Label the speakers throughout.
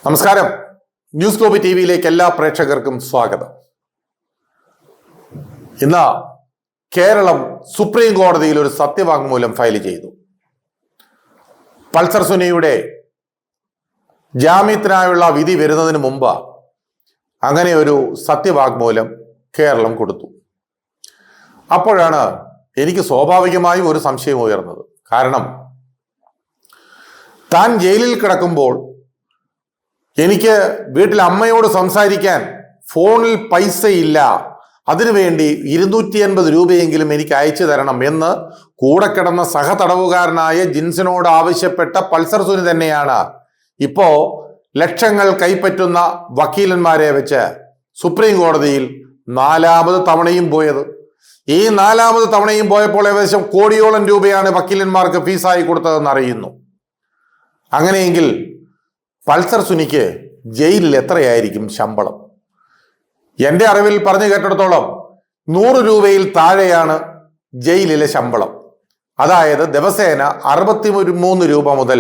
Speaker 1: നമസ്കാരം. News globe ടിവിയിലേക്ക് എല്ലാ പ്രേക്ഷകർക്കും സ്വാഗതം. ഇന്ന് കേരളം സുപ്രീം കോടതിയിൽ ഒരു സത്യവാങ്മൂലം ഫയൽ ചെയ്തു. പൾസർ സുനിയുടെ ജാമ്യത്തിനായുള്ള വിധി വരുന്നതിന് മുമ്പ് അങ്ങനെ ഒരു സത്യവാങ്മൂലം കേരളം കൊടുത്തു. അപ്പോഴാണ് എനിക്ക് സ്വാഭാവികമായും ഒരു സംശയം ഉയർന്നത്. കാരണം താൻ ജയിലിൽ കിടക്കുമ്പോൾ എനിക്ക് വീട്ടിൽ അമ്മയോട് സംസാരിക്കാൻ ഫോണിൽ പൈസയില്ല, അതിനുവേണ്ടി 250 രൂപയെങ്കിലും എനിക്ക് അയച്ചു തരണം എന്ന് കൂടെ കിടന്ന സഹതടവുകാരനായ ജിൻസിനോട് ആവശ്യപ്പെട്ട പൾസർ സുനി തന്നെയാണ് ഇപ്പോ ലക്ഷങ്ങൾ കൈപ്പറ്റുന്ന വക്കീലന്മാരെ വെച്ച് സുപ്രീം കോടതിയിൽ 4ാമത് തവണയും പോയത്. ഈ 4ാമത് തവണയും പോയപ്പോൾ ഏകദേശം കോടിയോളം രൂപയാണ് വക്കീലന്മാർക്ക് ഫീസായി കൊടുത്തതെന്ന് അറിയുന്നു. അങ്ങനെയെങ്കിൽ പൾസർ സുനിക്ക് ജയിലിൽ എത്രയായിരിക്കും ശമ്പളം? എൻ്റെ അറിവിൽ പറഞ്ഞു കേട്ടിടത്തോളം 100 രൂപയിൽ താഴെയാണ് ജയിലിലെ ശമ്പളം. അതായത് ദിവസേന 63 രൂപ മുതൽ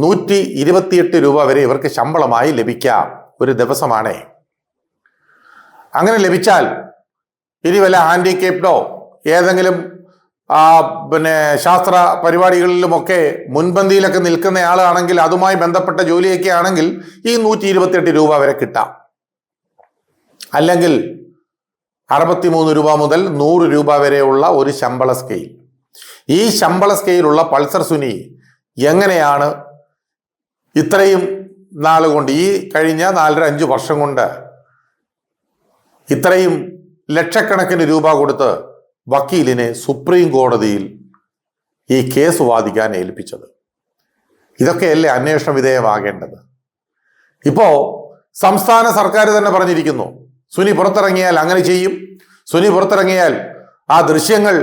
Speaker 1: 128 രൂപ വരെ ഇവർക്ക് ശമ്പളമായി ലഭിക്കാം ഒരു ദിവസമാണേ. അങ്ങനെ ലഭിച്ചാൽ ഇനി വല്ല ഹാൻഡിക്കേപ്ഡോ ഏതെങ്കിലും ശാസ്ത്ര പരിപാടികളിലുമൊക്കെ മുൻപന്തിയിലൊക്കെ നിൽക്കുന്ന ആളാണെങ്കിൽ, അതുമായി ബന്ധപ്പെട്ട ജോലിയൊക്കെ ആണെങ്കിൽ ഈ 128 രൂപ വരെ കിട്ടാം. അല്ലെങ്കിൽ 63 രൂപ മുതൽ 100 രൂപ വരെയുള്ള ഒരു ശമ്പള സ്കെയിൽ. ഈ ശമ്പള സ്കെയിലുള്ള പൾസർ സുനി എങ്ങനെയാണ് ഇത്രയും നാൾ കൊണ്ട്, ഈ കഴിഞ്ഞ 4.5 വർഷം കൊണ്ട് ഇത്രയും ലക്ഷക്കണക്കിന് രൂപ കൊടുത്ത് വക്കീലിനെ സുപ്രീം കോടതിയിൽ ഈ കേസ് വാദിക്കാൻ ഏൽപ്പിച്ചത്? ഇതൊക്കെയല്ലേ അന്വേഷണ വിധേയമാകേണ്ടത്? ഇപ്പോ സംസ്ഥാന സർക്കാർ തന്നെ പറഞ്ഞിരിക്കുന്നു, സുനി പുറത്തിറങ്ങിയാൽ അങ്ങനെ ചെയ്യും. സുനി പുറത്തിറങ്ങിയാൽ ആ ദൃശ്യങ്ങൾ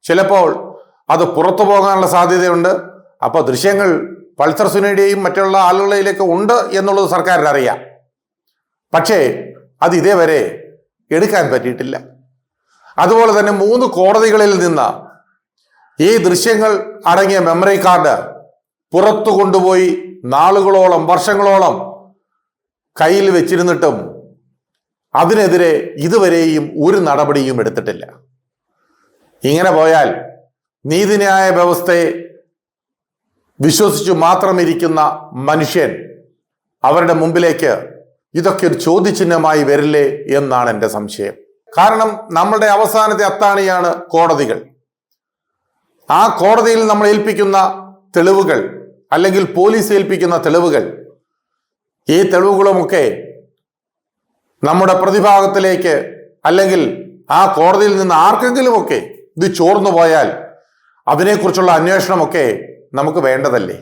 Speaker 1: ചിലപ്പോൾ അത് പുറത്തു പോകാനുള്ള സാധ്യതയുണ്ട്. അപ്പോൾ ദൃശ്യങ്ങൾ പൾസർ സുനിയുടെയും മറ്റുള്ള ആളുകളിലേക്ക് ഉണ്ട് എന്നുള്ളത് സർക്കാരിന് അറിയാം. പക്ഷേ അത് ഇതേവരെ എടുക്കാൻ പറ്റിയിട്ടില്ല. അതുപോലെ തന്നെ 3 കോടതികളിൽ നിന്ന് ഈ ദൃശ്യങ്ങൾ അടങ്ങിയ മെമ്മറി കാർഡ് പുറത്തു കൊണ്ടുപോയി നാളുകളോളം വർഷങ്ങളോളം കയ്യിൽ വെച്ചിരുന്നിട്ടും അതിനെതിരെ ഇതുവരെയും ഒരു നടപടിയും എടുത്തിട്ടില്ല. ഇങ്ങനെ പോയാൽ നീതിന്യായ വ്യവസ്ഥയെ വിശ്വസിച്ചു മാത്രം ഇരിക്കുന്ന മനുഷ്യൻ അവരുടെ മുമ്പിലേക്ക് ഇതൊക്കെ ഒരു ചോദ്യചിഹ്നമായി വരില്ലേ എന്നാണ് എൻ്റെ സംശയം. കാരണം നമ്മളുടെ അവസാനത്തെ അത്താണിയാണ് കോടതികൾ. ആ കോടതിയിൽ നമ്മൾ ഏൽപ്പിക്കുന്ന തെളിവുകൾ, അല്ലെങ്കിൽ പോലീസ് ഏൽപ്പിക്കുന്ന തെളിവുകൾ, ഈ തെളിവുകളുമൊക്കെ നമ്മുടെ പ്രതിഭാഗത്തിലേക്ക് അല്ലെങ്കിൽ ആ കോടതിയിൽ നിന്ന് ആർക്കെങ്കിലുമൊക്കെ ഇത് ചോർന്നു പോയാൽ അതിനെക്കുറിച്ചുള്ള അന്വേഷണമൊക്കെ നമുക്ക് വേണ്ടതല്ലേ?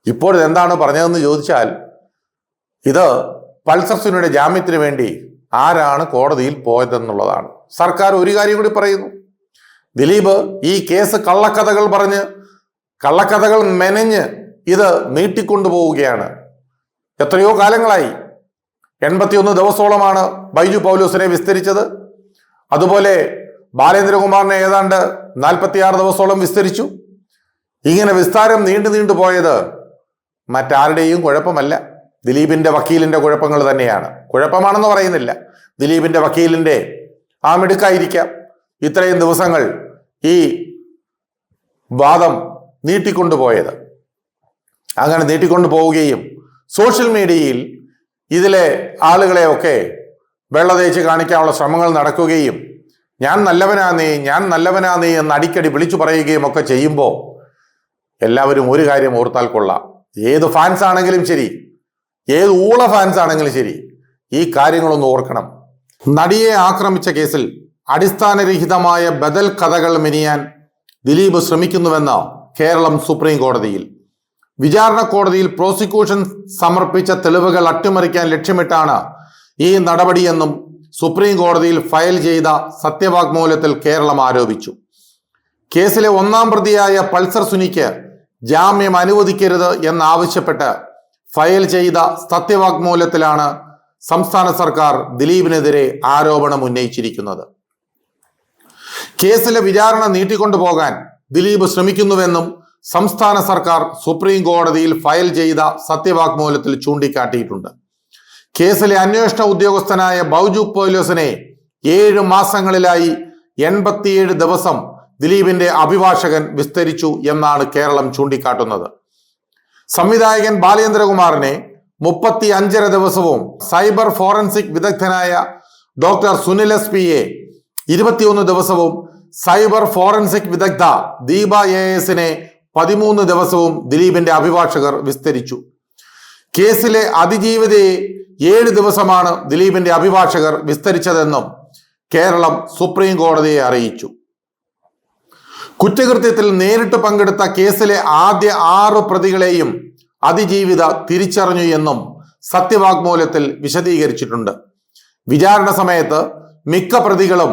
Speaker 1: ഇപ്പോഴിതെന്താണ് പറഞ്ഞതെന്ന് ചോദിച്ചാൽ, ഇത് പൾസർ സുനിയുടെ ജാമ്യത്തിന് വേണ്ടി ആരാണ് കോടതിയിൽ പോയതെന്നുള്ളതാണ്. സർക്കാർ ഒരു കാര്യം കൂടി പറയുന്നു, ദിലീപ് ഈ കേസ് കള്ളക്കഥകൾ മെനഞ്ഞ് ഇത് നീട്ടിക്കൊണ്ടുപോവുകയാണ്. എത്രയോ കാലങ്ങളായി, 81 ദിവസത്തോളമാണ് ബൈജു പൗലോസിനെ വിസ്തരിച്ചത്. അതുപോലെ ബാലേന്ദ്രകുമാറിനെ ഏതാണ്ട് 46 ദിവസത്തോളം വിസ്തരിച്ചു. ഇങ്ങനെ വിസ്താരം നീണ്ടു പോയത് മറ്റാരുടെയും കുഴപ്പമല്ല, ദിലീപിന്റെ വക്കീലിന്റെ കുഴപ്പങ്ങൾ തന്നെയാണ്. കുഴപ്പമാണെന്ന് പറയുന്നില്ല, ദിലീപിന്റെ വക്കീലിന്റെ ആ മിടുക്കായിരിക്കാം ഇത്രയും ദിവസങ്ങൾ ഈ വാദം നീട്ടിക്കൊണ്ടുപോയത്. അങ്ങനെ നീട്ടിക്കൊണ്ടു പോവുകയും സോഷ്യൽ മീഡിയയിൽ ഇതിലെ ആളുകളെയൊക്കെ വെള്ളതേച്ച് കാണിക്കാനുള്ള ശ്രമങ്ങൾ നടക്കുകയും ഞാൻ നല്ലവനാന്നേ എന്ന് അടിക്കടി വിളിച്ചു പറയുകയും ഒക്കെ ചെയ്യുമ്പോൾ എല്ലാവരും ഒരു കാര്യം ഓർത്താൽ കൊള്ളാം. ഏത് ഫാൻസ് ആണെങ്കിലും ശരി, ഏത് ഊള ഫാൻസ് ആണെങ്കിലും ശരി, ഈ കാര്യങ്ങളൊന്ന് ഓർക്കണം. നടിയെ ആക്രമിച്ച കേസിൽ അടിസ്ഥാനരഹിതമായ ബദൽ കഥകൾ മെനിയാൻ ദിലീപ് ശ്രമിക്കുന്നുവെന്ന് കേരളം സുപ്രീം കോടതിയിൽ. വിചാരണ കോടതിയിൽ പ്രോസിക്യൂഷൻ സമർപ്പിച്ച തെളിവുകൾ അട്ടിമറിക്കാൻ ലക്ഷ്യമിട്ടാണ് ഈ നടപടിയെന്നും സുപ്രീം കോടതിയിൽ ഫയൽ ചെയ്ത സത്യവാങ്മൂലത്തിൽ കേരളം ആരോപിച്ചു. കേസിലെ 1ാം പ്രതിയായ പൾസർ സുനിക്ക് ജാമ്യം അനുവദിക്കരുത് എന്നാവശ്യപ്പെട്ട് ഫയൽ ചെയ്ത സത്യവാങ്മൂലത്തിലാണ് സംസ്ഥാന സർക്കാർ ദിലീപിനെതിരെ ആരോപണം ഉന്നയിച്ചിരിക്കുന്നത്. കേസിലെ വിചാരണ നീട്ടിക്കൊണ്ടുപോകാൻ ദിലീപ് ശ്രമിക്കുന്നുവെന്നും സംസ്ഥാന സർക്കാർ സുപ്രീം കോടതിയിൽ ഫയൽ ചെയ്ത സത്യവാങ്മൂലത്തിൽ ചൂണ്ടിക്കാട്ടിയിട്ടുണ്ട്. കേസിലെ അന്വേഷണ ഉദ്യോഗസ്ഥനായ ബൈജു പോലീസിനെ 7 മാസങ്ങളിലായി 87 ദിവസം ദിലീപിന്റെ അഭിഭാഷകൻ വിസ്തരിച്ചു എന്നാണ് കേരളം ചൂണ്ടിക്കാട്ടുന്നത്. സംവിധായകൻ ബാലേന്ദ്രകുമാറിനെ 35 ദിവസവും സൈബർ ഫോറൻസിക് വിദഗ്ധനായ ഡോക്ടർ സുനിൽ SP-യെ 21 ദിവസവും സൈബർ ഫോറൻസിക് വിദഗ്ധ ദീപ AS-നെ 13 ദിവസവും ദിലീപിന്റെ അഭിഭാഷകർ വിസ്തരിച്ചു. കേസിലെ അതിജീവിതയെ 7 ദിവസമാണ് ദിലീപിന്റെ അഭിഭാഷകർ വിസ്തരിച്ചതെന്നും കേരളം സുപ്രീം കോടതിയെ അറിയിച്ചു. കുറ്റകൃത്യത്തിൽ നേരിട്ട് പങ്കെടുത്ത കേസിലെ ആദ്യ 6 പ്രതികളെയും അതിജീവിത തിരിച്ചറിഞ്ഞു എന്നും സത്യവാങ്മൂലത്തിൽ വിശദീകരിച്ചിട്ടുണ്ട്. വിചാരണ സമയത്ത് മിക്ക പ്രതികളും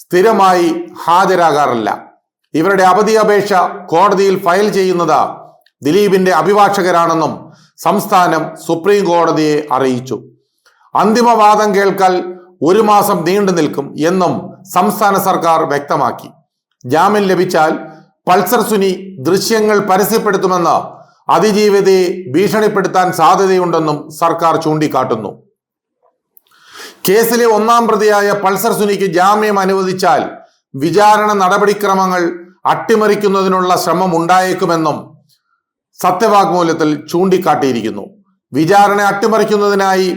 Speaker 1: സ്ഥിരമായി ഹാജരാകാറില്ല. ഇവരുടെ അവധി അപേക്ഷ കോടതിയിൽ ഫയൽ ചെയ്യുന്നത് ദിലീപിന്റെ അഭിഭാഷകരാണെന്നും സംസ്ഥാനം സുപ്രീം കോടതിയെ അറിയിച്ചു. അന്തിമവാദം കേൾക്കൽ 1 മാസം നീണ്ടു നിൽക്കും എന്നും സംസ്ഥാന സർക്കാർ വ്യക്തമാക്കി. ജാമ്യം ലഭിച്ചാൽ പൾസർ സുനി ദൃശ്യങ്ങൾ പരസ്യപ്പെടുത്തുമെന്ന് അതിജീവിതയെ ഭീഷണിപ്പെടുത്താൻ സാധ്യതയുണ്ടെന്നും സർക്കാർ ചൂണ്ടിക്കാട്ടുന്നു. കേസിലെ 1-ാം പ്രതിയായ പൾസർ സുനിക്ക് ജാമ്യം അനുവദിച്ചാൽ വിചാരണ നടപടിക്രമങ്ങൾ അട്ടിമറിക്കുന്നതിനുള്ള ശ്രമം ഉണ്ടായേക്കുമെന്നും സത്യവാങ്മൂലത്തിൽ ചൂണ്ടിക്കാട്ടിയിരിക്കുന്നു. വിചാരണ അട്ടിമറിക്കുന്നതിനായി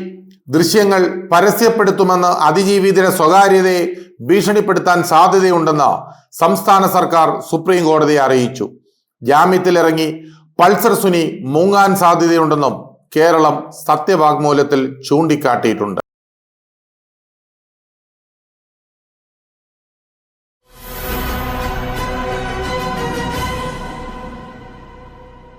Speaker 1: ദൃശ്യങ്ങൾ പരസ്യപ്പെടുത്തുമെന്ന് അതിജീവിതയുടെ സ്വകാര്യതയെ ഭീഷണിപ്പെടുത്താൻ സാധ്യതയുണ്ടെന്ന് സംസ്ഥാന സർക്കാർ സുപ്രീം കോടതിയെ അറിയിച്ചു. ജാമ്യത്തിലിറങ്ങി പൾസർ സുനി മുങ്ങാൻ സാധ്യതയുണ്ടെന്നും കേരളം സത്യവാങ്മൂലത്തിൽ ചൂണ്ടിക്കാട്ടിയിട്ടുണ്ട്.